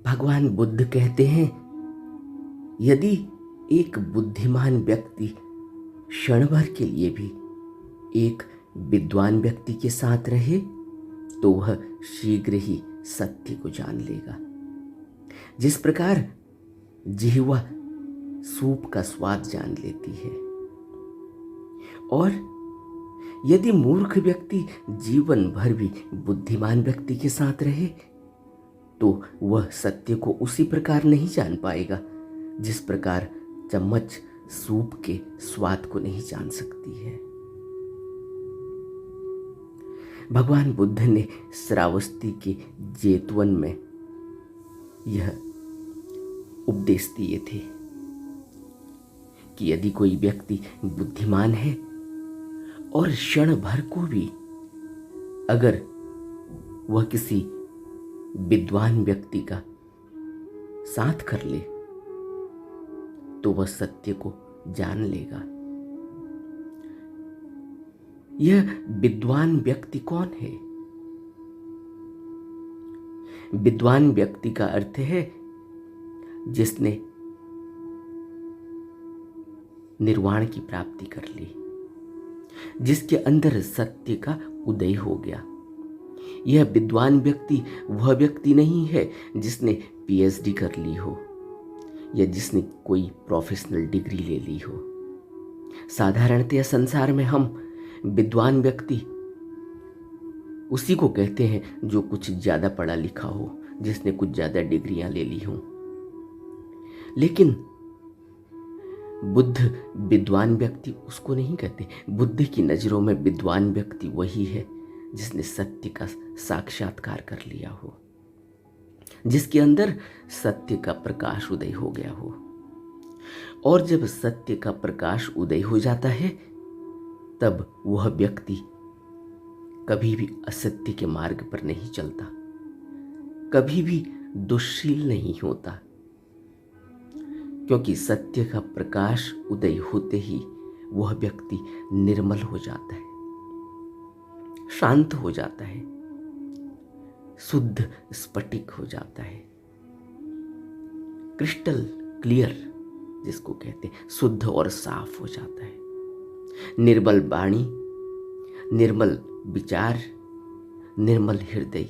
भगवान बुद्ध कहते हैं, यदि एक बुद्धिमान व्यक्ति क्षण भर के लिए भी एक विद्वान व्यक्ति के साथ रहे तो वह शीघ्र ही सत्य को जान लेगा। जिस प्रकार जिह्वा सूप का स्वाद जान लेती है, और यदि मूर्ख व्यक्ति जीवन भर भी बुद्धिमान व्यक्ति के साथ रहे तो वह सत्य को उसी प्रकार नहीं जान पाएगा जिस प्रकार चम्मच सूप के स्वाद को नहीं जान सकती है। भगवान बुद्ध ने श्रावस्ती के जेतवन में यह उपदेश दिए थे कि यदि कोई व्यक्ति बुद्धिमान है और क्षण भर को भी अगर वह किसी विद्वान व्यक्ति का साथ कर ले तो वह सत्य को जान लेगा। यह विद्वान व्यक्ति कौन है? विद्वान व्यक्ति का अर्थ है जिसने निर्वाण की प्राप्ति कर ली, जिसके अंदर सत्य का उदय हो गया। यह विद्वान व्यक्ति वह व्यक्ति नहीं है जिसने पीएचडी कर ली हो या जिसने कोई प्रोफेशनल डिग्री ले ली हो। साधारणतः संसार में हम विद्वान व्यक्ति उसी को कहते हैं जो कुछ ज्यादा पढ़ा लिखा हो, जिसने कुछ ज्यादा डिग्रियां ले ली हों। लेकिन बुद्ध विद्वान व्यक्ति उसको नहीं कहते। बुद्ध की नजरों में विद्वान व्यक्ति वही है जिसने सत्य का साक्षात्कार कर लिया हो, जिसके अंदर सत्य का प्रकाश उदय हो गया हो। और जब सत्य का प्रकाश उदय हो जाता है तब वह व्यक्ति कभी भी असत्य के मार्ग पर नहीं चलता, कभी भी दुष्शील नहीं होता, क्योंकि सत्य का प्रकाश उदय होते ही वह व्यक्ति निर्मल हो जाता है, शांत हो जाता है, शुद्ध स्फटिक हो जाता है, क्रिस्टल क्लियर जिसको कहते हैं, शुद्ध और साफ हो जाता है। निर्मल वाणी, निर्मल विचार, निर्मल हृदय,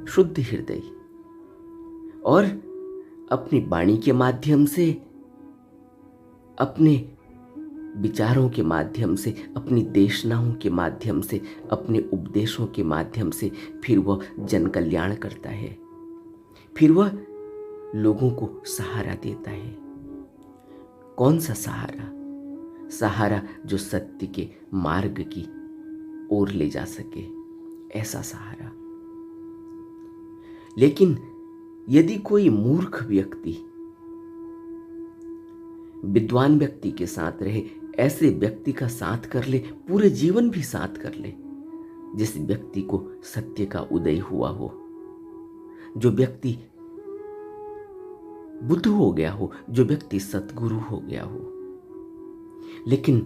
शुद्ध हृदय, और अपनी वाणी के माध्यम से, अपने विचारों के माध्यम से, अपनी देशनाओं के माध्यम से, अपने उपदेशों के माध्यम से फिर वह जन कल्याण करता है, फिर वह लोगों को सहारा देता है। कौन सा सहारा? सहारा जो सत्य के मार्ग की ओर ले जा सके, ऐसा सहारा। लेकिन यदि कोई मूर्ख व्यक्ति विद्वान व्यक्ति के साथ रहे, ऐसे व्यक्ति का साथ कर ले, पूरे जीवन भी साथ कर ले, जिस व्यक्ति को सत्य का उदय हुआ हो, जो व्यक्ति बुद्ध हो गया हो, जो व्यक्ति सतगुरु हो गया हो, लेकिन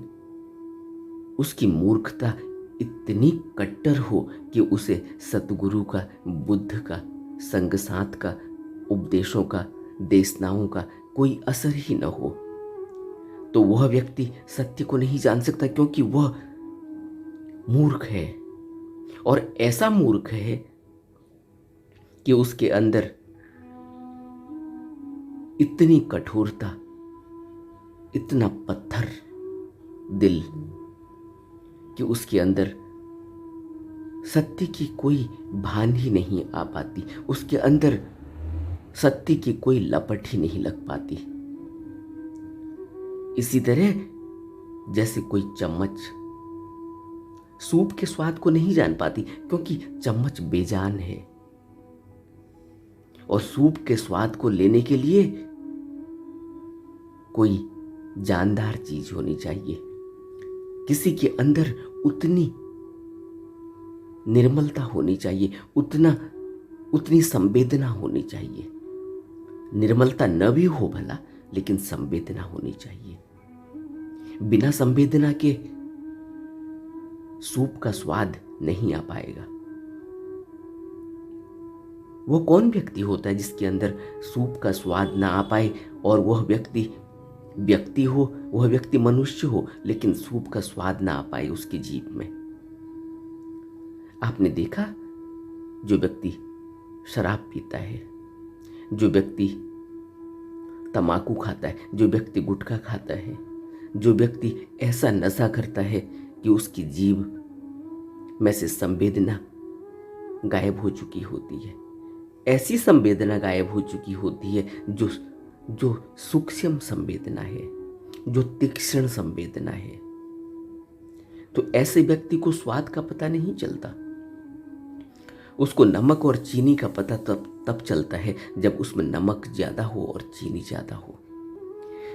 उसकी मूर्खता इतनी कट्टर हो कि उसे सतगुरु का, बुद्ध का, संग साथ का, उपदेशों का, देशनाओं का कोई असर ही न हो, तो वह व्यक्ति सत्य को नहीं जान सकता, क्योंकि वह मूर्ख है। और ऐसा मूर्ख है कि उसके अंदर इतनी कठोरता, इतना पत्थर दिल कि उसके अंदर सत्य की कोई भान ही नहीं आ पाती, उसके अंदर सत्य की कोई लपट ही नहीं लग पाती। इसी तरह जैसे कोई चम्मच सूप के स्वाद को नहीं जान पाती, क्योंकि चम्मच बेजान है, और सूप के स्वाद को लेने के लिए कोई जानदार चीज होनी चाहिए, किसी के अंदर उतनी निर्मलता होनी चाहिए, उतनी संवेदना होनी चाहिए। निर्मलता न भी हो भला, लेकिन संवेदना होनी चाहिए। बिना संवेदना के सूप का स्वाद नहीं आ पाएगा। वो कौन व्यक्ति होता है जिसके अंदर सूप का स्वाद ना आ पाए और वह व्यक्ति हो, वह व्यक्ति मनुष्य हो, लेकिन सूप का स्वाद ना आ पाए उसकी जीभ में। आपने देखा, जो व्यक्ति शराब पीता है, जो व्यक्ति तम्बाकू खाता है, जो व्यक्ति गुटखा खाता है, जो व्यक्ति ऐसा नशा करता है कि उसकी जीभ में से संवेदना गायब हो चुकी होती है, ऐसी संवेदना गायब हो चुकी होती है जो सूक्ष्म संवेदना है, जो तीक्ष्ण संवेदना है, तो ऐसे व्यक्ति को स्वाद का पता नहीं चलता। उसको नमक और चीनी का पता तब चलता है जब उसमें नमक ज्यादा हो और चीनी ज्यादा हो।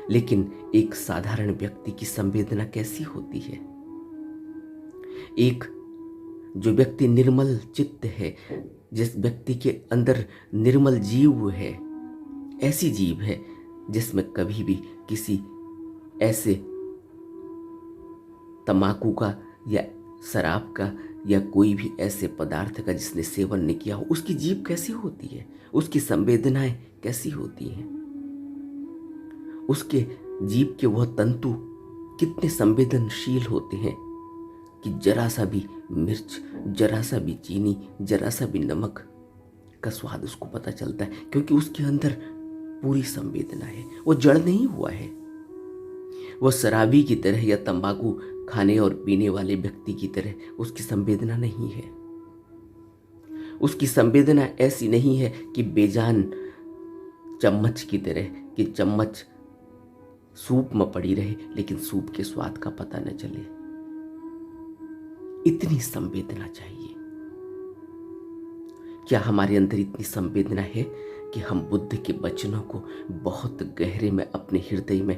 लेकिन एक साधारण व्यक्ति की संवेदना कैसी होती है? एक जो व्यक्ति निर्मल चित्त है, जिस व्यक्ति के अंदर निर्मल जीव है, ऐसी जीव है जिसमें कभी भी किसी ऐसे तम्बाकू का या शराब का या कोई भी ऐसे पदार्थ का जिसने सेवन नहीं किया हो, उसकी जीभ कैसी होती है, उसकी संवेदनाएं कैसी होती हैं, उसके जीभ के वह तंतु कितने संवेदनशील होते हैं कि जरा सा भी मिर्च, जरा सा भी चीनी, जरा सा भी नमक का स्वाद उसको पता चलता है, क्योंकि उसके अंदर पूरी संवेदना है। वो जड़ नहीं हुआ है। वो शराबी की तरह या तंबाकू खाने और पीने वाले व्यक्ति की तरह उसकी संवेदना नहीं है। उसकी संवेदना ऐसी नहीं है कि बेजान चम्मच की तरह, कि चम्मच सूप में पड़ी रहे लेकिन सूप के स्वाद का पता न चले। इतनी संवेदना चाहिए। क्या हमारे अंदर इतनी संवेदना है कि हम बुद्ध के वचनों को बहुत गहरे में अपने हृदय में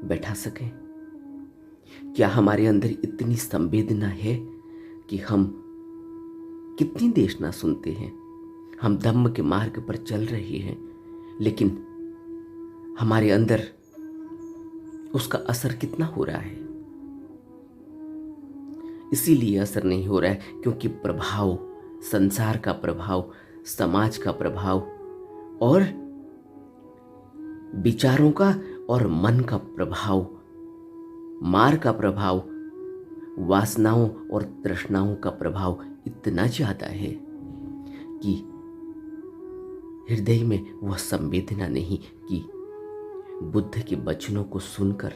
बैठा सकें? क्या हमारे अंदर इतनी संवेदना है कि हम कितनी देशना सुनते हैं, हम धम्म के मार्ग पर चल रहे हैं, लेकिन हमारे अंदर उसका असर कितना हो रहा है? इसीलिए असर नहीं हो रहा है क्योंकि प्रभाव, संसार का प्रभाव, समाज का प्रभाव और विचारों का और मन का प्रभाव, मार का प्रभाव, वासनाओं और तृष्णाओं का प्रभाव इतना ज्यादा है कि हृदय में वह संवेदना नहीं कि बुद्ध के वचनों को सुनकर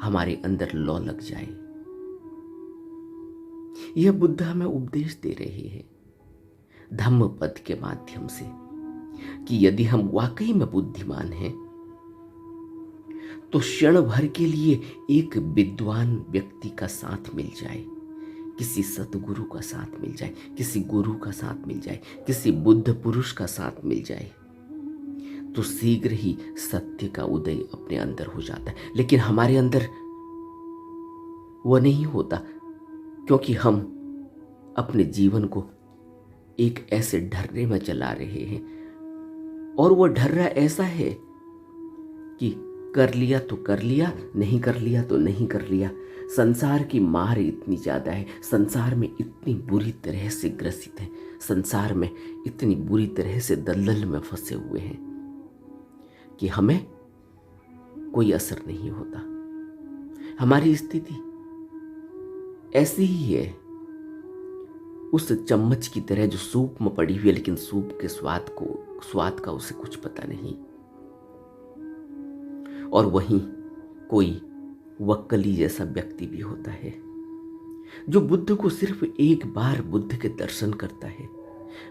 हमारे अंदर लौ लग जाए। यह बुद्ध हमें उपदेश दे रहे हैं धम्म पद के माध्यम से कि यदि हम वाकई में बुद्धिमान हैं तो क्षण भर के लिए एक विद्वान व्यक्ति का साथ मिल जाए, किसी सतगुरु का साथ मिल जाए, किसी गुरु का साथ मिल जाए, किसी बुद्ध पुरुष का साथ मिल जाए, तो शीघ्र ही सत्य का उदय अपने अंदर हो जाता है। लेकिन हमारे अंदर वह नहीं होता क्योंकि हम अपने जीवन को एक ऐसे ढर्रे में चला रहे हैं और वो ढर्रा ऐसा है कि कर लिया तो कर लिया, नहीं कर लिया तो नहीं कर लिया। संसार की मार इतनी ज्यादा है, संसार में इतनी बुरी तरह से ग्रसित है, संसार में इतनी बुरी तरह से दलदल में फंसे हुए हैं कि हमें कोई असर नहीं होता। हमारी स्थिति ऐसी ही है उस चम्मच की तरह जो सूप में पड़ी हुई है, लेकिन सूप के स्वाद का उसे कुछ पता नहीं। और वहीं कोई वक्कली जैसा व्यक्ति भी होता है जो बुद्ध को सिर्फ एक बार बुद्ध के दर्शन करता है।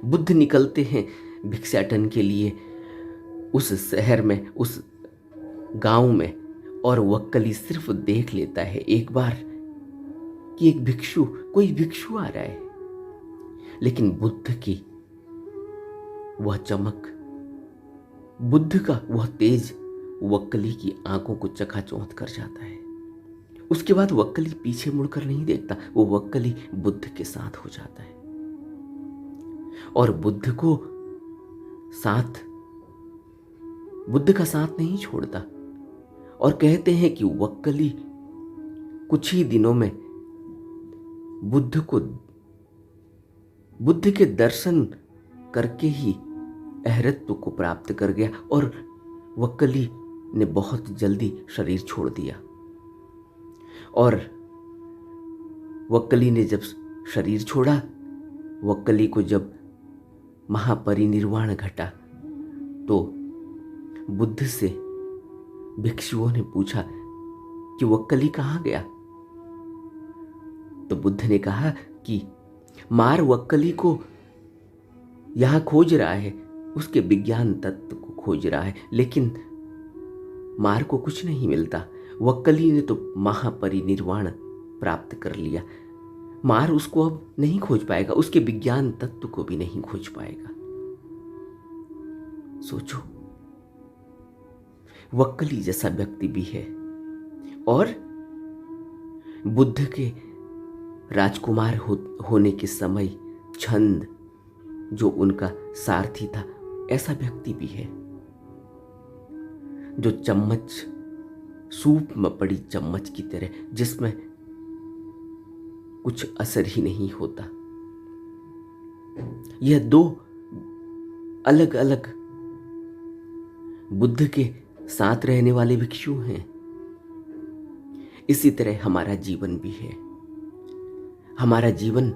बुद्ध निकलते हैं भिक्षाटन के लिए उस शहर में, उस गांव में, और वक्कली सिर्फ देख लेता है एक बार कि कोई भिक्षु आ रहा है, लेकिन बुद्ध की वह चमक, बुद्ध का वह तेज वक्कली की आंखों को चकाचौंध कर जाता है। उसके बाद वक्कली पीछे मुड़कर नहीं देखता, वो वक्कली बुद्ध के साथ हो जाता है और बुद्ध का साथ नहीं छोड़ता। और कहते हैं कि वक्कली कुछ ही दिनों में बुद्ध के दर्शन करके ही अहरत्व को प्राप्त कर गया और वक्कली ने बहुत जल्दी शरीर छोड़ दिया। और वक्कली ने जब शरीर छोड़ा, वक्कली को जब महापरिनिर्वाण घटा, तो बुद्ध से भिक्षुओं ने पूछा कि वक्कली कहाँ गया। तो बुद्ध ने कहा कि मार वक्कली को यहां खोज रहा है, उसके विज्ञान तत्व को खोज रहा है, लेकिन मार को कुछ नहीं मिलता। वक्कली ने तो महापरिनिर्वाण प्राप्त कर लिया, मार उसको अब नहीं खोज पाएगा, उसके विज्ञान तत्व को भी नहीं खोज पाएगा। सोचो, वक्कली जैसा व्यक्ति भी है और बुद्ध के राजकुमार होने के समय छंद जो उनका सारथी था, ऐसा व्यक्ति भी है जो चम्मच, सूप में पड़ी चम्मच की तरह, जिसमें कुछ असर ही नहीं होता। यह दो अलग अलग बुद्ध के साथ रहने वाले भिक्षु हैं। इसी तरह हमारा जीवन भी है। हमारा जीवन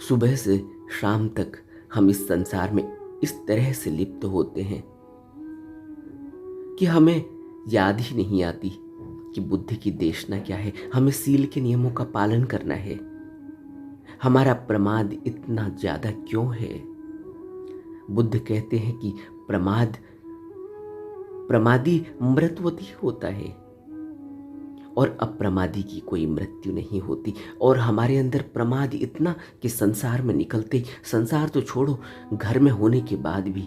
सुबह से शाम तक हम इस संसार में इस तरह से लिप्त होते हैं कि हमें याद ही नहीं आती कि बुद्ध की देशना क्या है, हमें सील के नियमों का पालन करना है। हमारा प्रमाद इतना ज्यादा क्यों है? बुद्ध कहते हैं कि प्रमादी मृतवती होता है और अप्रमादी की कोई मृत्यु नहीं होती। और हमारे अंदर प्रमाद इतना कि संसार में निकलते, संसार तो छोड़ो, घर में होने के बाद भी,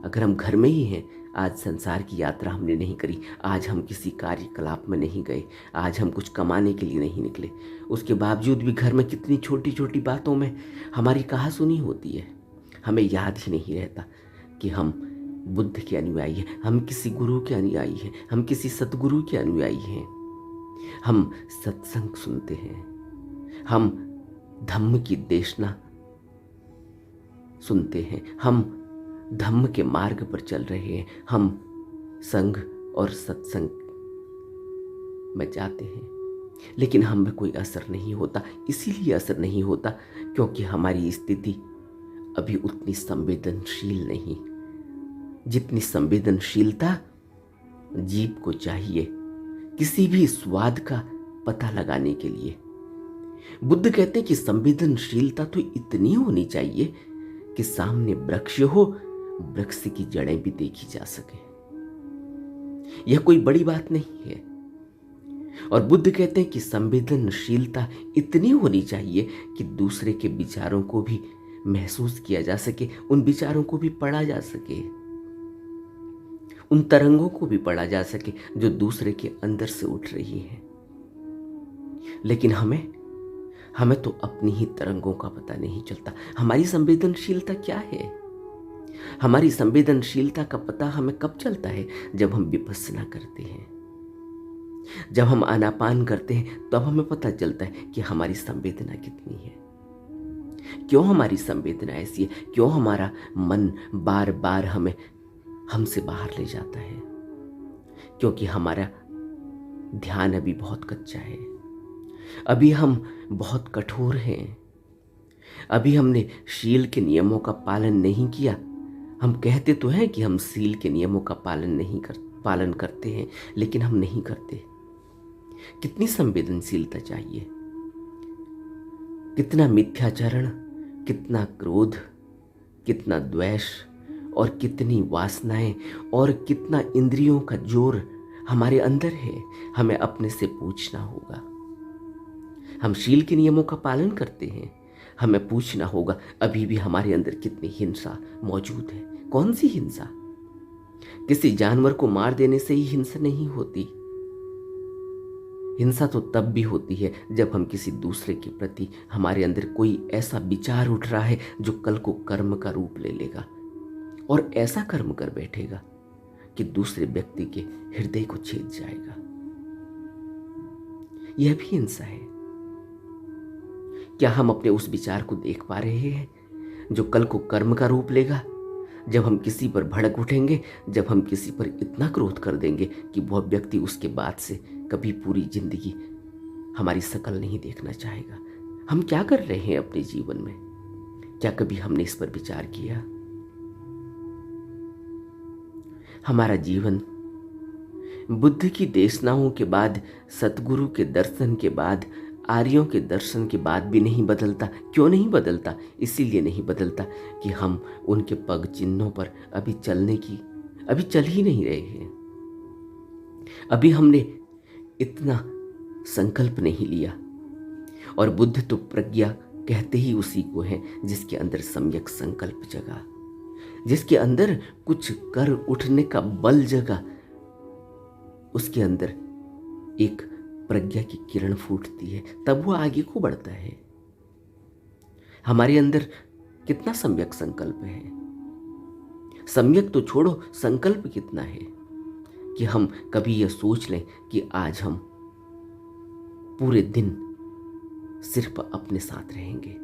अगर हम घर में ही हैं, आज संसार की यात्रा हमने नहीं करी, आज हम किसी कार्यकलाप में नहीं गए, आज हम कुछ कमाने के लिए नहीं निकले, उसके बावजूद भी घर में कितनी छोटी छोटी बातों में हमारी कहासुनी होती है। हमें याद ही नहीं रहता कि हम बुद्ध के अनुयायी हैं, हम किसी गुरु के अनुयायी हैं, हम किसी सतगुरु के अनुयायी हैं। हम सत्संग सुनते हैं, हम धम्म की देशना सुनते हैं, हम धम्म के मार्ग पर चल रहे हैं, हम संघ और सत्संग में जाते हैं, लेकिन हम में कोई असर नहीं होता। इसीलिए असर नहीं होता क्योंकि हमारी स्थिति अभी उतनी संवेदनशील नहीं, जितनी संवेदनशीलता जीभ को चाहिए किसी भी स्वाद का पता लगाने के लिए। बुद्ध कहते हैं कि संवेदनशीलता तो इतनी होनी चाहिए कि सामने वृक्ष हो, वृक्ष की जड़ें भी देखी जा सके। यह कोई बड़ी बात नहीं है। और बुद्ध कहते हैं कि संवेदनशीलता इतनी होनी चाहिए कि दूसरे के विचारों को भी महसूस किया जा सके, उन विचारों को भी पढ़ा जा सके, उन तरंगों को भी पढ़ा जा सके जो दूसरे के अंदर से उठ रही है। लेकिन हमें तो अपनी ही तरंगों का पता नहीं चलता। हमारी संवेदनशीलता क्या है? हमारी संवेदनशीलता का पता हमें कब चलता है? जब हम विपस्सना करते हैं, जब हम आनापान करते हैं, तब हमें पता चलता है कि हमारी संवेदना कितनी है। क्यों हमारी संवेदना ऐसी है? क्यों हमारा मन बार बार हमें हमसे बाहर ले जाता है? क्योंकि हमारा ध्यान अभी बहुत कच्चा है, अभी हम बहुत कठोर हैं, अभी हमने शील के नियमों का पालन नहीं किया। हम कहते तो हैं कि हम शील के नियमों का पालन करते हैं, लेकिन हम नहीं करते। कितनी संवेदनशीलता चाहिए, कितना मिथ्याचरण, कितना क्रोध, कितना द्वेष और कितनी वासनाएं और कितना इंद्रियों का जोर हमारे अंदर है। हमें अपने से पूछना होगा। हम शील के नियमों का पालन करते हैं, हमें पूछना होगा अभी भी हमारे अंदर कितनी हिंसा मौजूद है। कौन सी हिंसा? किसी जानवर को मार देने से ही हिंसा नहीं होती। हिंसा तो तब भी होती है जब हम किसी दूसरे के प्रति, हमारे अंदर कोई ऐसा विचार उठ रहा है जो कल को कर्म का रूप ले लेगा और ऐसा कर्म कर बैठेगा कि दूसरे व्यक्ति के हृदय को छेद जाएगा। यह भी हिंसा है। क्या हम अपने उस विचार को देख पा रहे हैं? जो कल को कर्म का रूप लेगा। जब हम किसी पर भड़क उठेंगे, जब हम किसी पर इतना क्रोध कर देंगे कि वह व्यक्ति उसके बाद से कभी पूरी जिंदगी हमारी शकल नहीं देखना चाहेगा। हम क्या कर रहे हैं अपने जीवन में? क्या कभी हमने इस पर विचार किया? हमारा जीवन बुद्ध की देशनाओं के बाद, सतगुरु के दर्शन के बाद, आर्यों के दर्शन के बाद भी नहीं बदलता। क्यों नहीं बदलता? इसीलिए नहीं बदलता कि हम उनके पग चिन्हों पर अभी चल ही नहीं रहे हैं। अभी हमने इतना संकल्प नहीं लिया। और बुद्ध तो प्रज्ञा कहते ही उसी को है जिसके अंदर सम्यक संकल्प जगा, जिसके अंदर कुछ कर उठने का बल जगा, उसके अंदर एक प्रज्ञा की किरण फूटती है, तब वो आगे को बढ़ता है। हमारे अंदर कितना सम्यक संकल्प है? सम्यक तो छोड़ो, संकल्प कितना है कि हम कभी यह सोच लें कि आज हम पूरे दिन सिर्फ अपने साथ रहेंगे।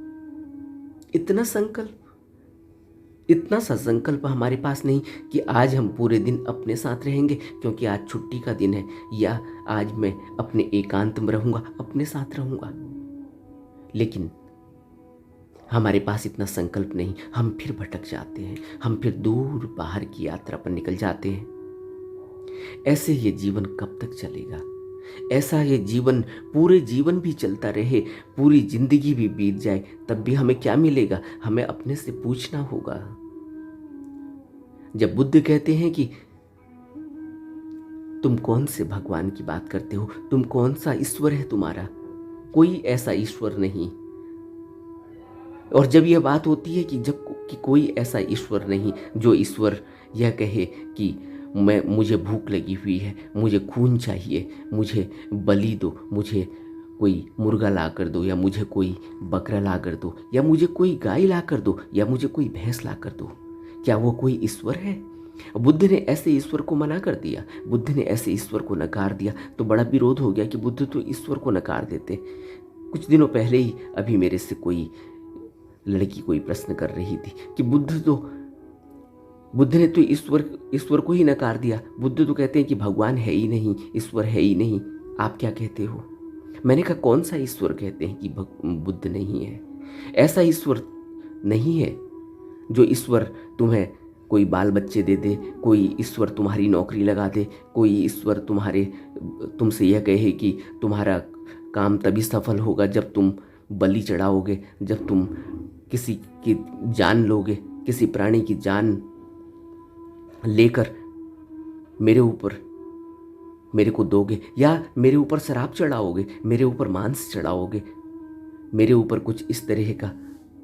इतना सा संकल्प हमारे पास नहीं कि आज हम पूरे दिन अपने साथ रहेंगे क्योंकि आज छुट्टी का दिन है, या आज मैं अपने एकांत में रहूंगा, अपने साथ रहूंगा। लेकिन हमारे पास इतना संकल्प नहीं। हम फिर भटक जाते हैं, हम फिर दूर बाहर की यात्रा पर निकल जाते हैं। ऐसे ये जीवन कब तक चलेगा? ऐसा ये जीवन पूरे जीवन भी चलता रहे, पूरी जिंदगी भी बीत जाए, तब भी हमें क्या मिलेगा? हमें अपने से पूछना होगा। जब बुद्ध कहते हैं कि तुम कौन से भगवान की बात करते हो, तुम कौन सा ईश्वर है तुम्हारा? कोई ऐसा ईश्वर नहीं। और जब यह बात होती है कि कोई ऐसा ईश्वर नहीं, जो ईश्वर यह कहे कि मुझे भूख लगी हुई है, मुझे खून चाहिए, मुझे बलि दो, मुझे कोई मुर्गा ला कर दो, या मुझे कोई बकरा ला कर दो, या मुझे कोई गाय ला कर दो, या मुझे कोई भैंस ला कर दो, क्या वो कोई ईश्वर है? बुद्ध ने ऐसे ईश्वर को मना कर दिया, बुद्ध ने ऐसे ईश्वर को नकार दिया, तो बड़ा विरोध हो गया कि बुद्ध तो ईश्वर को नकार देते। कुछ दिनों पहले ही अभी मेरे से कोई लड़की कोई प्रश्न कर रही थी कि बुद्ध ने तो ईश्वर को ही नकार दिया। बुद्ध तो कहते हैं कि भगवान है ही नहीं, ईश्वर है ही नहीं, आप क्या कहते हो? मैंने कहा कौन सा ईश्वर कहते हैं कि बुद्ध नहीं है? ऐसा ईश्वर नहीं है जो ईश्वर तुम्हें कोई बाल बच्चे दे दे, कोई ईश्वर तुम्हारी नौकरी लगा दे, कोई ईश्वर तुमसे यह कहे कि तुम्हारा काम तभी सफल होगा जब तुम बलि चढ़ाओगे, जब तुम किसी की जान लोगे, किसी प्राणी की जान लेकर मेरे को दोगे, या मेरे ऊपर शराब चढ़ाओगे, मेरे ऊपर मांस चढ़ाओगे, मेरे ऊपर कुछ इस तरह का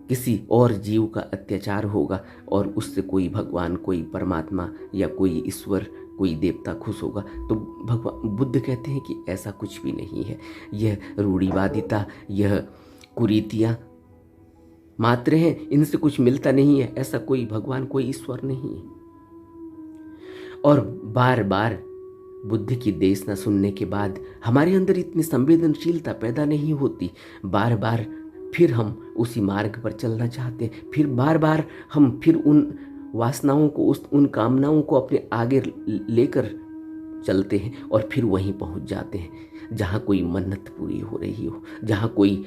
किसी और जीव का अत्याचार होगा और उससे कोई भगवान, कोई परमात्मा या कोई ईश्वर, कोई देवता खुश होगा। तो भगवान बुद्ध कहते हैं कि ऐसा कुछ भी नहीं है। यह रूढ़िवादिता, यह कुरीतियाँ मात्र हैं, इनसे कुछ मिलता नहीं है। ऐसा कोई भगवान, कोई ईश्वर नहीं है। और बार बार बुद्ध की देशना सुनने के बाद हमारे अंदर इतनी संवेदनशीलता पैदा नहीं होती। बार बार फिर हम उसी मार्ग पर चलना चाहते हैं, फिर बार बार हम फिर उन वासनाओं को, उन कामनाओं को अपने आगे लेकर चलते हैं और फिर वहीं पहुंच जाते हैं जहाँ कोई मन्नत पूरी हो रही हो, जहाँ कोई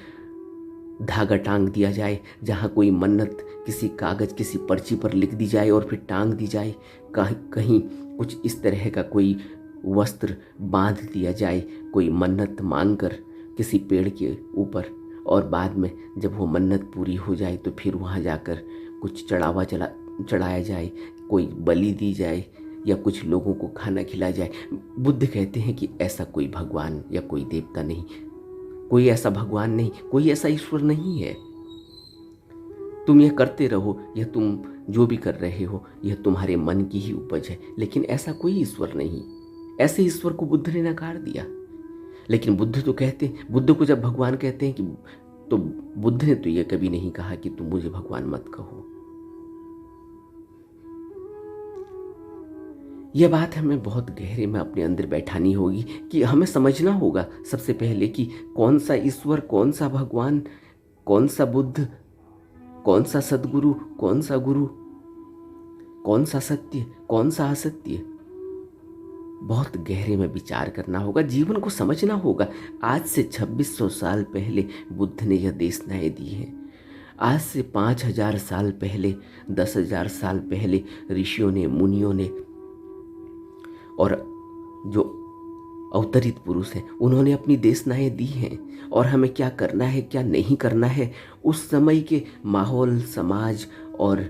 धागा टांग दिया जाए, जहाँ कोई मन्नत किसी कागज़, किसी पर्ची पर लिख दी जाए और फिर टांग दी जाए, कहीं कुछ इस तरह का कोई वस्त्र बांध दिया जाए, कोई मन्नत मांगकर किसी पेड़ के ऊपर, और बाद में जब वो मन्नत पूरी हो जाए तो फिर वहाँ जाकर कुछ चढ़ाया जाए, कोई बलि दी जाए या कुछ लोगों को खाना खिलाया जाए। बुद्ध कहते हैं कि ऐसा कोई भगवान या कोई देवता नहीं, कोई ऐसा भगवान नहीं, कोई ऐसा ईश्वर नहीं है। तुम यह करते रहो, यह तुम जो भी कर रहे हो यह तुम्हारे मन की ही उपज है, लेकिन ऐसा कोई ईश्वर नहीं। ऐसे ईश्वर को बुद्ध ने नकार दिया। लेकिन बुद्ध तो कहते, बुद्ध को जब भगवान कहते हैं कि, तो बुद्ध ने तो यह कभी नहीं कहा कि तुम मुझे भगवान मत कहो। यह बात हमें बहुत गहरे में अपने अंदर बैठानी होगी कि हमें समझना होगा सबसे पहले कि कौन सा ईश्वर, कौन सा भगवान, कौन सा बुद्ध, कौन सा सद्गुरु, कौन सा गुरु, कौन सा सत्य, कौन सा असत्य, बहुत गहरे में विचार करना होगा, जीवन को समझना होगा। आज से 2600 साल पहले बुद्ध ने यह देशनाएं दी हैं। आज से 5000 साल पहले, 10,000 साल पहले ऋषियों ने, मुनियों ने और जो अवतरित पुरुष हैं उन्होंने अपनी देशनाएं दी हैं। और हमें क्या करना है, क्या नहीं करना है, उस समय के माहौल, समाज और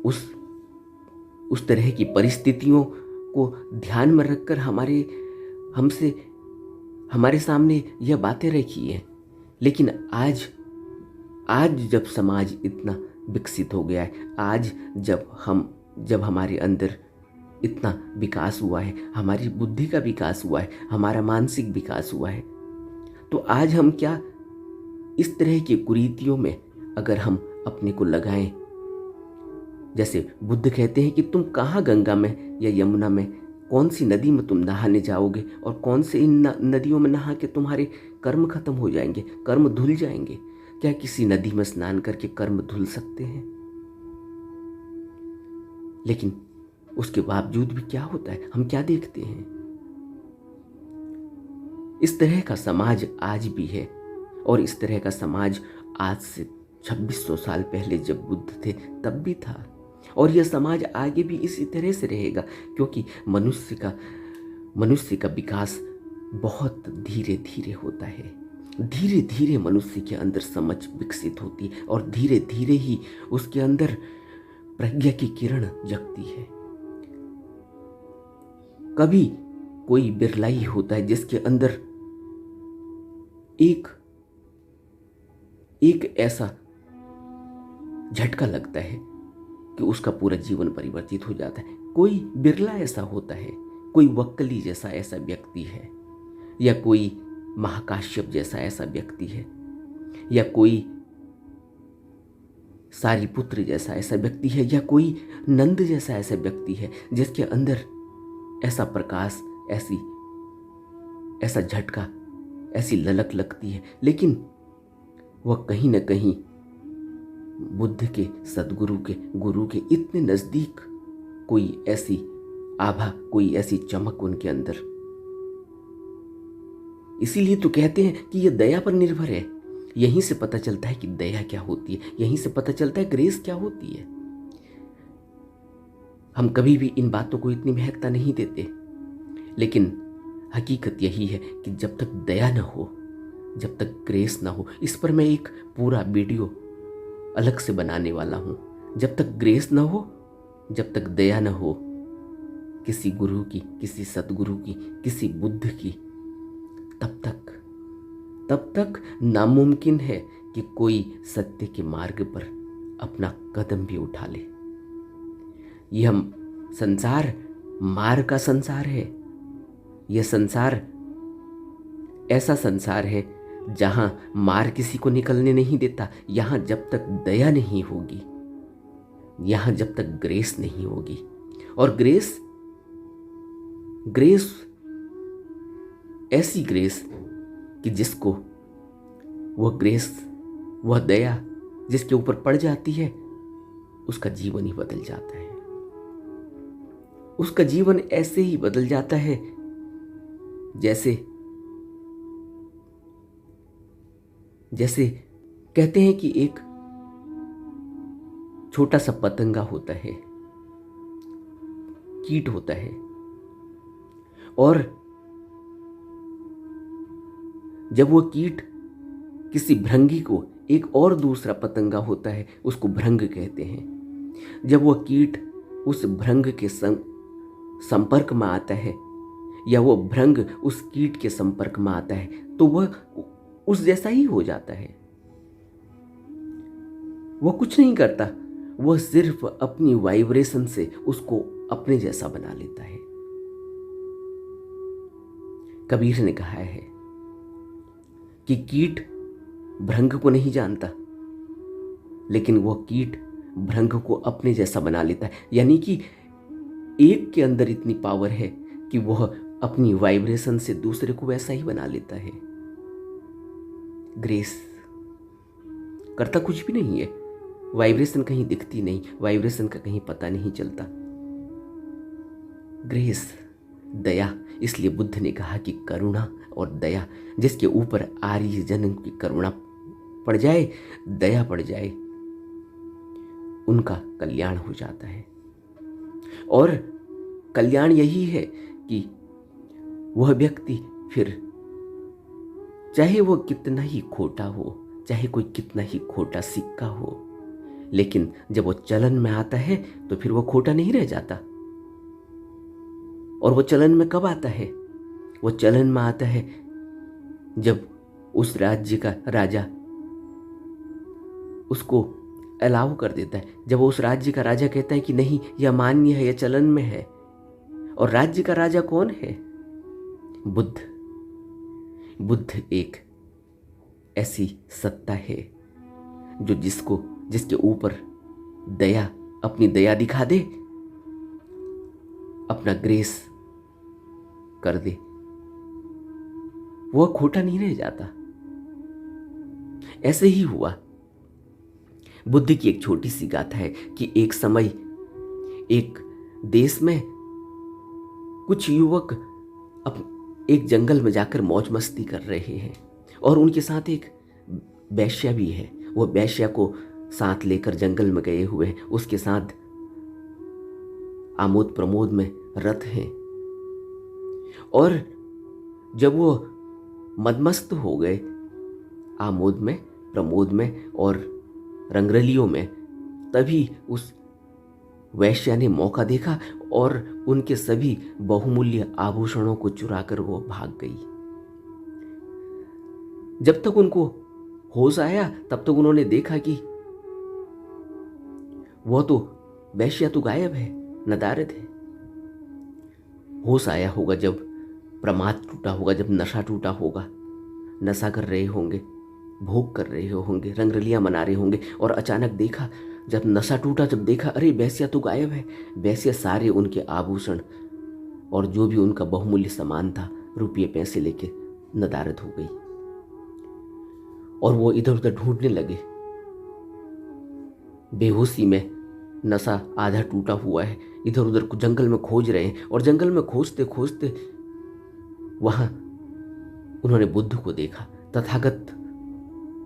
उस तरह की परिस्थितियों को ध्यान में रखकर हमारे सामने यह बातें रखी हैं। लेकिन आज जब समाज इतना विकसित हो गया है, आज जब हमारे अंदर इतना विकास हुआ है, हमारी बुद्धि का विकास हुआ है, हमारा मानसिक विकास हुआ है, तो आज हम क्या इस तरह की कुरीतियों में अगर हम अपने को लगाएं, जैसे बुद्ध कहते हैं कि तुम कहाँ गंगा में या यमुना में, कौन सी नदी में तुम नहाने जाओगे और कौन से इन नदियों में नहा के तुम्हारे कर्म खत्म हो जाएंगे, कर्म धुल जाएंगे। क्या किसी नदी में स्नान करके कर्म धुल सकते हैं? लेकिन उसके बावजूद भी क्या होता है, हम क्या देखते हैं? इस तरह का समाज आज भी है और इस तरह का समाज आज से 2600 साल पहले जब बुद्ध थे तब भी था, और यह समाज आगे भी इसी तरह से रहेगा, क्योंकि मनुष्य का विकास बहुत धीरे धीरे होता है। धीरे धीरे मनुष्य के अंदर समझ विकसित होती है और धीरे धीरे ही उसके अंदर प्रज्ञा की किरण जगती है। कभी कोई बिरला ही होता है जिसके अंदर एक ऐसा झटका लगता है कि उसका पूरा जीवन परिवर्तित हो जाता है। कोई बिरला ऐसा होता है, कोई वक्कली जैसा ऐसा व्यक्ति है, या कोई महाकाश्यप जैसा ऐसा व्यक्ति है, या कोई सारिपुत्र जैसा ऐसा व्यक्ति है, या कोई नंद जैसा ऐसा व्यक्ति है जिसके अंदर ऐसा प्रकाश, ऐसा झटका, ऐसी ललक लगती है। लेकिन वह कहीं न कहीं बुद्ध के, सद्गुरु के, गुरु के इतने नज़दीक कोई ऐसी आभा, कोई ऐसी चमक उनके अंदर। इसीलिए तो कहते हैं कि यह दया पर निर्भर है। यहीं से पता चलता है कि दया क्या होती है, यहीं से पता चलता है ग्रेस क्या होती है। हम कभी भी इन बातों को इतनी महत्ता नहीं देते, लेकिन हकीकत यही है कि जब तक दया न हो, जब तक ग्रेस ना हो, इस पर मैं एक पूरा वीडियो अलग से बनाने वाला हूँ। जब तक ग्रेस ना हो, जब तक दया न हो किसी गुरु की, किसी सतगुरु की, किसी बुद्ध की, तब तक नामुमकिन है कि कोई सत्य के मार्ग पर अपना कदम भी उठा ले। यह संसार मार का संसार है। यह संसार ऐसा संसार है जहां मार किसी को निकलने नहीं देता। यहां जब तक दया नहीं होगी, यहां जब तक ग्रेस नहीं होगी, और ग्रेस ऐसी ग्रेस कि जिसको वह दया जिसके ऊपर पड़ जाती है, उसका जीवन ही बदल जाता है। उसका जीवन ऐसे ही बदल जाता है जैसे कहते हैं कि एक छोटा सा पतंगा होता है, कीट होता है, और जब वो कीट किसी भृंगी को, एक और दूसरा पतंगा होता है उसको भृंग कहते हैं, जब वो कीट उस भृंग के संपर्क में आता है, या वो भृंग उस कीट के संपर्क में आता है, तो वह उस जैसा ही हो जाता है। वह कुछ नहीं करता, वह सिर्फ अपनी वाइब्रेशन से उसको अपने जैसा बना लेता है। कबीर ने कहा है कि कीट भृंग को नहीं जानता, लेकिन वह कीट भृंग को अपने जैसा बना लेता है। यानी कि एक के अंदर इतनी पावर है कि वह अपनी वाइब्रेशन से दूसरे को वैसा ही बना लेता है। ग्रेस करता कुछ भी नहीं है, वाइब्रेशन कहीं दिखती नहीं, वाइब्रेशन का कहीं पता नहीं चलता। ग्रेस, दया। इसलिए बुद्ध ने कहा कि करुणा और दया, जिसके ऊपर आर्य जन की करुणा पड़ जाए, दया पड़ जाए, उनका कल्याण हो जाता है। और कल्याण यही है कि वह व्यक्ति फिर चाहे वो कितना ही खोटा हो, चाहे कोई कितना ही खोटा सिक्का हो, लेकिन जब वो चलन में आता है तो फिर वो खोटा नहीं रह जाता। और वो चलन में कब आता है? वो चलन में आता है जब उस राज्य का राजा उसको अलाउ कर देता है, जब उस राज्य का राजा कहता है कि नहीं, यह मान्य है, यह चलन में है। और राज्य का राजा कौन है? बुद्ध। बुद्ध एक ऐसी सत्ता है जो जिसके ऊपर दया, अपनी दया दिखा दे, अपना ग्रेस कर दे, वह खोटा नहीं रह जाता। ऐसे ही हुआ। बुद्ध की एक छोटी सी गाथा है कि एक समय एक देश में कुछ युवक एक जंगल में जाकर मौज मस्ती कर रहे हैं और उनके साथ एक वैश्या भी है। वो वैश्या को साथ लेकर जंगल में गए हुए हैं, उसके साथ आमोद प्रमोद में रत हैं। और जब वो मदमस्त हो गए आमोद में, प्रमोद में और रंगरलियों में, तभी उस वैश्या ने मौका देखा और उनके सभी बहुमूल्य आभूषणों को चुराकर वो भाग गई। जब तक उनको होश आया तब तक उन्होंने देखा कि वह तो वैश्या तो गायब है, नदारद है। होश आया होगा जब प्रमाद टूटा होगा, जब नशा टूटा होगा, नशा कर रहे होंगे, भोग कर रहे होंगे, रंगरलियां मना रहे होंगे और अचानक देखा, जब नशा टूटा, जब देखा अरे वैश्या तो गायब है। वैश्या सारे उनके आभूषण और जो भी उनका बहुमूल्य सामान था, रुपये पैसे लेके नदारद हो गई। और वो इधर उधर ढूंढने लगे, बेहोशी में, नशा आधा टूटा हुआ है, इधर उधर जंगल में खोज रहे हैं। और जंगल में खोजते खोजते वहां उन्होंने बुद्ध को देखा। तथागत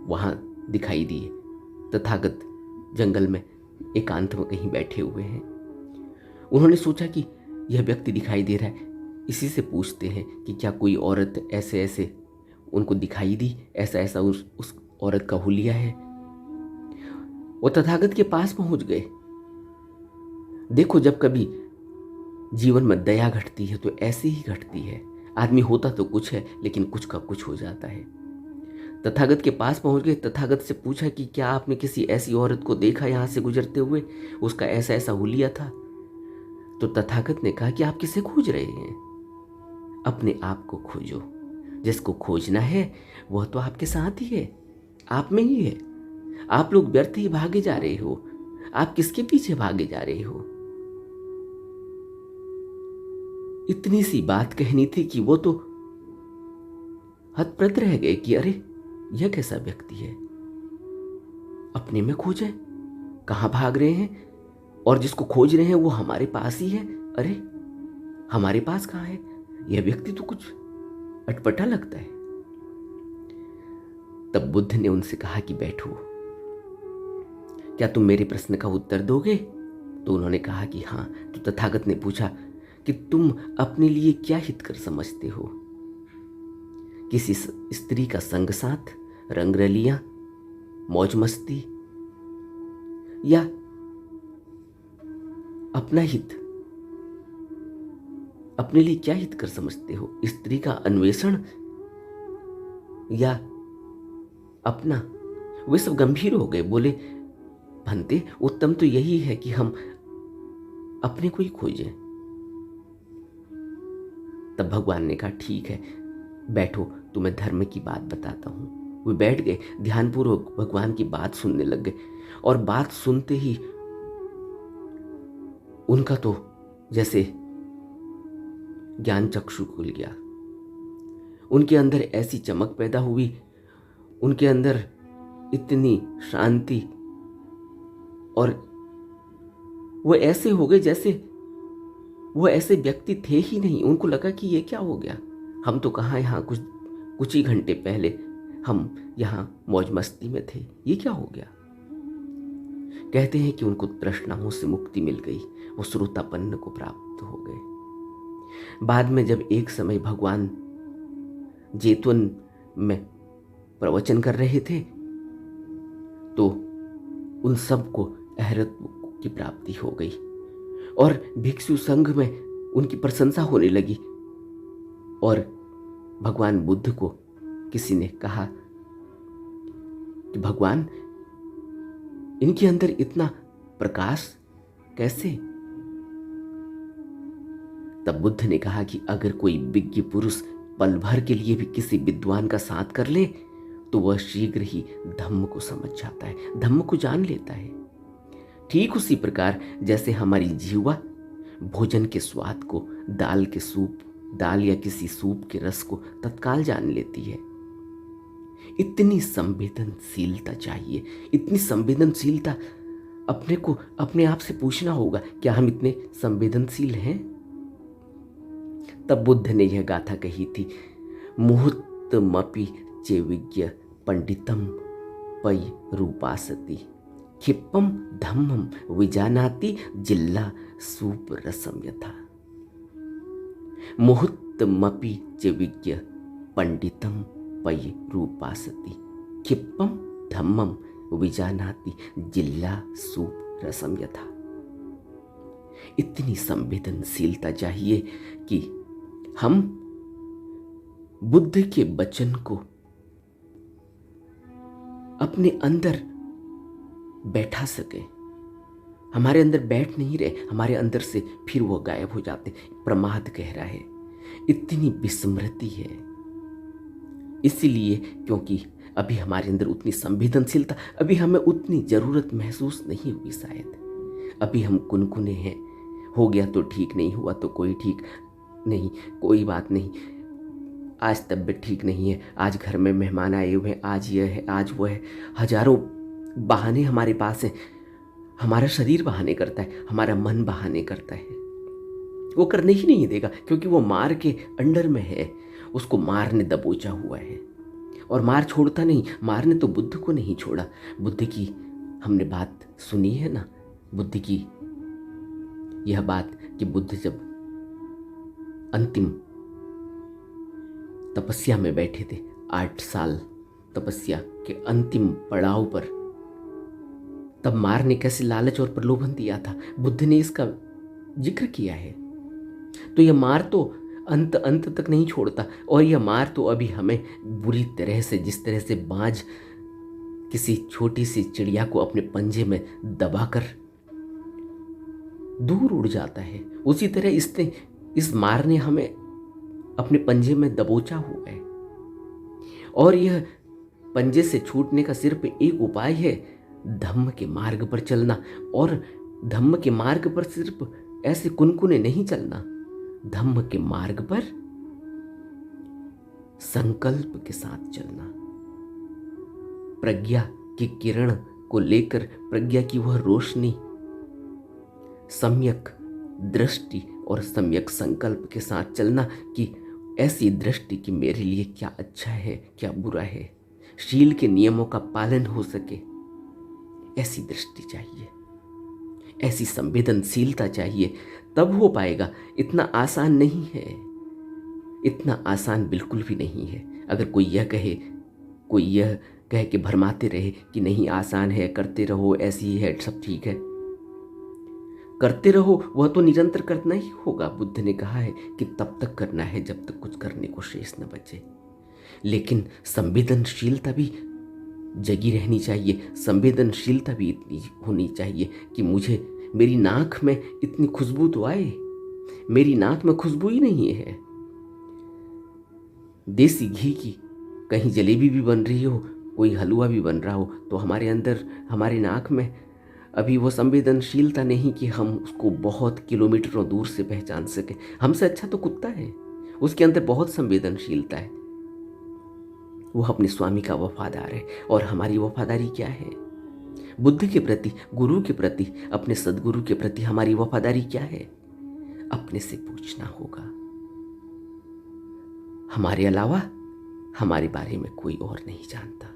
वहां दिखाई दिए। तथागत जंगल में एकांत में कहीं बैठे हुए हैं। उन्होंने सोचा कि यह व्यक्ति दिखाई दे रहा है, इसी से पूछते हैं कि क्या कोई औरत ऐसे ऐसे उनको दिखाई दी, ऐसा ऐसा उस औरत का हुलिया है। वो तथागत के पास पहुंच गए। देखो, जब कभी जीवन में दया घटती है तो ऐसे ही घटती है। आदमी होता तो कुछ है लेकिन कुछ का कुछ हो जाता है। तथागत के पास पहुंच गए। तथागत से पूछा कि क्या आपने किसी ऐसी औरत को देखा यहां से गुजरते हुए, उसका ऐसा ऐसा हुलिया था? तो तथागत ने कहा कि आप किसे खोज रहे हैं? अपने आप को खोजो। जिसको खोजना है वह तो आपके साथ ही है, आप में ही है। आप लोग व्यर्थ ही भागे जा रहे हो। आप किसके पीछे भागे जा रहे हो? इतनी सी बात कहनी थी कि वो तो हतप्रत रह गए कि अरे यह कैसा व्यक्ति है, अपने में खोजे, कहां भाग रहे हैं, और जिसको खोज रहे हैं वो हमारे पास ही है। अरे हमारे पास कहां है? यह व्यक्ति तो कुछ अटपटा लगता है। तब बुद्ध ने उनसे कहा कि बैठो, क्या तुम मेरे प्रश्न का उत्तर दोगे? तो उन्होंने कहा कि हाँ। तो तथागत ने पूछा कि तुम अपने लिए क्या हितकर समझते हो? किसी स्त्री का संग साथ, रंगरलियां, मौज मस्ती, या अपना हित? अपने लिए क्या हित कर समझते हो? स्त्री का अन्वेषण या अपना? वे सब गंभीर हो गए। बोले, भंते, उत्तम तो यही है कि हम अपने को ही खोजें। तब भगवान ने कहा ठीक है, बैठो, तुम्हें धर्म की बात बताता हूं। वे बैठ गए, ध्यानपूर्वक भगवान की बात सुनने लग गए। और बात सुनते ही उनका तो जैसे ज्ञान चक्षु खुल गया। उनके अंदर ऐसी चमक पैदा हुई, उनके अंदर इतनी शांति और वो ऐसे हो गए जैसे वो ऐसे व्यक्ति थे ही नहीं। उनको लगा कि ये क्या हो गया, हम तो कहाँ यहाँ कुछ ही घंटे पहले हम यहाँ मौज मस्ती में थे, ये क्या हो गया। कहते हैं कि उनको तृष्णाओं से मुक्ति मिल गई, वो श्रोतापन्न को प्राप्त हो गए। बाद में जब एक समय भगवान जेतवन में प्रवचन कर रहे थे तो उन सबको अहरत की प्राप्ति हो गई और भिक्षु संघ में उनकी प्रशंसा होने लगी। और भगवान बुद्ध को किसी ने कहा कि भगवान, इनके अंदर इतना प्रकाश कैसे। तब बुद्ध ने कहा कि अगर कोई विज्ञ पुरुष पल भर के लिए भी किसी विद्वान का साथ कर ले तो वह शीघ्र ही धम्म को समझ जाता है, धम्म को जान लेता है। ठीक उसी प्रकार जैसे हमारी जीवा भोजन के स्वाद को, दाल या किसी सूप के रस को तत्काल जान लेती है, इतनी संवेदनशीलता चाहिए। इतनी संवेदनशीलता अपने आप से पूछना होगा, क्या हम इतने संवेदनशील हैं। तब बुद्ध ने यह गाथा कही थी, मुहूर्तमपि चेविज्ञ पंडितम पै रूपासति क्षिप्पम धम्मम विजानाति जिल्ला सूप रसम यथा। मुहूर्तमपि चेविज्ञ पंडितम पै रूपासति क्षिप्पम धम्मम विजानाति जिल्ला सूप रसम यथा। इतनी संवेदनशीलता चाहिए कि हम बुद्ध के वचन को अपने अंदर बैठा सके। हमारे अंदर बैठ नहीं रहे, हमारे अंदर से फिर वो गायब हो जाते। प्रमाद कह रहा है, इतनी विस्मृति है। इसीलिए क्योंकि अभी हमारे अंदर उतनी संवेदनशीलता, अभी हमें उतनी जरूरत महसूस नहीं हुई शायद। अभी हम कुनकुने हैं, हो गया तो ठीक, नहीं हुआ तो कोई ठीक नहीं, कोई बात नहीं, आज तबीयत ठीक नहीं है, आज घर में मेहमान आए हुए हैं, आज यह है, आज वो है। हजारों बहाने हमारे पास हैं। हमारा शरीर बहाने करता है, हमारा मन बहाने करता है। वो करने ही नहीं देगा क्योंकि वो मार के अंडर में है, उसको मार ने दबोचा हुआ है और मार छोड़ता नहीं। मार ने तो बुद्ध को नहीं छोड़ा। बुद्ध की हमने बात सुनी है ना, बुद्ध की यह बात कि बुद्ध जब अंतिम तपस्या में बैठे थे, 8 साल तपस्या के अंतिम पड़ाव पर, तब मार ने कैसे लालच और प्रलोभन दिया था, बुद्ध ने इसका जिक्र किया है। तो यह मार तो अंत तक नहीं छोड़ता। और यह मार तो अभी हमें बुरी तरह से, जिस तरह से बाज किसी छोटी सी चिड़िया को अपने पंजे में दबाकर दूर उड़ जाता है, उसी तरह इस मार ने हमें अपने पंजे में दबोचा हुआ है। और यह पंजे से छूटने का सिर्फ एक उपाय है, धम्म के मार्ग पर चलना। और धम्म के मार्ग पर सिर्फ ऐसे कुनकुने नहीं चलना, धम्म के मार्ग पर संकल्प के साथ चलना। प्रज्ञा की किरण को लेकर, प्रज्ञा की वह रोशनी, सम्यक दृष्टि और सम्यक संकल्प के साथ चलना कि ऐसी दृष्टि कि मेरे लिए क्या अच्छा है, क्या बुरा है, शील के नियमों का पालन हो सके, ऐसी दृष्टि चाहिए, ऐसी संवेदनशीलता चाहिए, तब हो पाएगा। इतना आसान नहीं है, इतना आसान बिल्कुल भी नहीं है। अगर कोई यह कहे कि भरमाते रहे कि नहीं आसान है, करते रहो, ऐसी ही है, सब ठीक है, करते रहो, वह तो निरंतर करना ही होगा। बुद्ध ने कहा है कि तब तक करना है जब तक कुछ करने को शेष न बचे। लेकिन संवेदनशीलता भी जगी रहनी चाहिए, संवेदनशीलता भी इतनी होनी चाहिए कि मेरी नाक में इतनी खुशबू तो आए। मेरी नाक में खुशबू ही नहीं है। देसी घी की कहीं जलेबी भी बन रही हो, कोई हलवा भी बन रहा हो, तो हमारे अंदर, हमारी नाक में अभी वो संवेदनशीलता नहीं कि हम उसको बहुत किलोमीटरों दूर से पहचान सके। हमसे अच्छा तो कुत्ता है, उसके अंदर बहुत संवेदनशीलता है, वो अपने स्वामी का वफादार है। और हमारी वफादारी क्या है? बुद्ध के प्रति, गुरु के प्रति, अपने सद्गुरु के प्रति हमारी वफादारी क्या है? अपने से पूछना होगा। हमारे अलावा हमारे बारे में कोई और नहीं जानता।